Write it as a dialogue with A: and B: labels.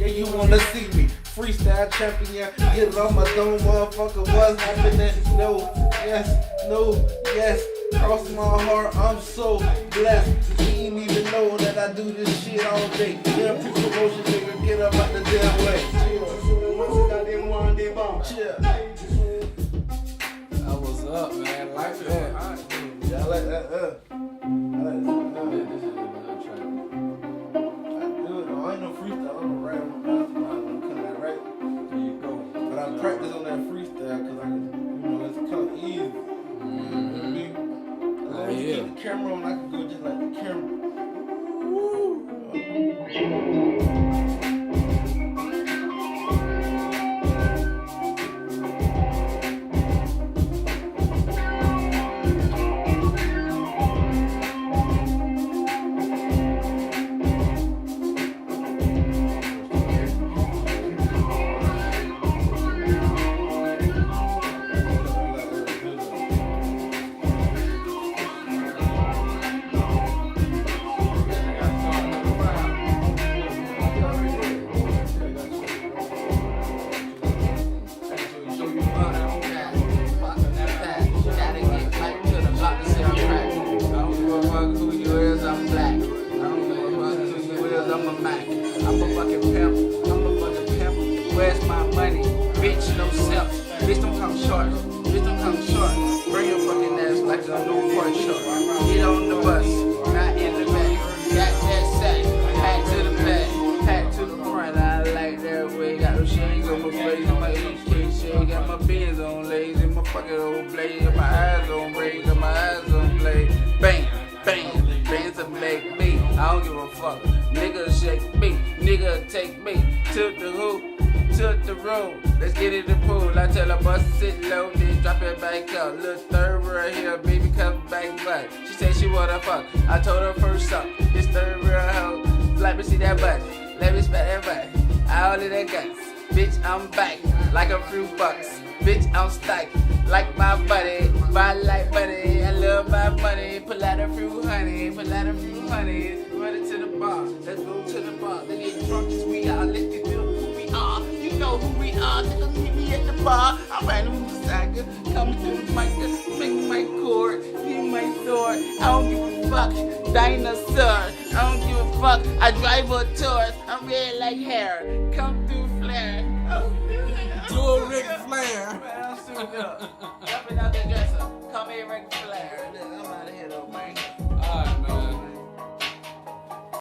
A: Yeah, you wanna see me freestyle champion? Get it on my dome, motherfucker. What's happening? No, yes, no, yes. Cross my heart, I'm so blessed. You ain't even know that I do this shit all day. Yeah, promotion, nigga, get up out the damn way. Chill.
B: That was up, man. Like that.
A: Yeah, I like that. I like that.
B: This is a good track.
A: I do it though. I ain't no freestyle. I'm a rap. I'm a mastermind when it comes to that right.
B: There you go.
A: But I practice on that freestyle because I can, it's kind of easy. You know what I mean? As long as you keep the camera on, I can go just like the camera.
B: I'm a Mac. I'm a fucking pimp. I'm a fucking pimp. Where's my money? Bitch, no self. Bitch, don't come short. Bitch, don't come short. Bring your fucking ass like a Newport short. Get on the bus, not in the back. Got that sack. Pack to the back. Pack to the front. I like that way. Got no shades on my face. My AK shade. Got my beans on lazy. My fucking old blade. Got my eyes on raise. Got my eyes on blade. Bang, bang. Bands to make me. I don't give a fuck. Nigga shake me, nigga take me to the hoop, to the road. Let's get in the pool. I tell her bust sit low, then drop it back up. Little third right here, baby come back butt. She said she wanna fuck. I told her first up. This third real hoe. Let me see that butt. Let me spat that butt. All of that guts. Bitch, I'm back like a few bucks. Bitch, I'm stacked like my buddy. Buy like buddy. I love my money. Pull out a few honey. Pull out a few honey. Run it to the bar. Let's go to the bar. Let's get drunk as we are. Let's get feel who we are. You know who we are. Just meet me at the bar. I'm riding with the saga. Coming through the mic. Make my cord. Be my sword. I don't give a fuck. Dinosaur. I don't give a fuck. I drive a Taurus. I'm red like hair. Come through flare.
C: Do a Ric Flair.
B: Jumping out the dresser. Come here, Ric Flair.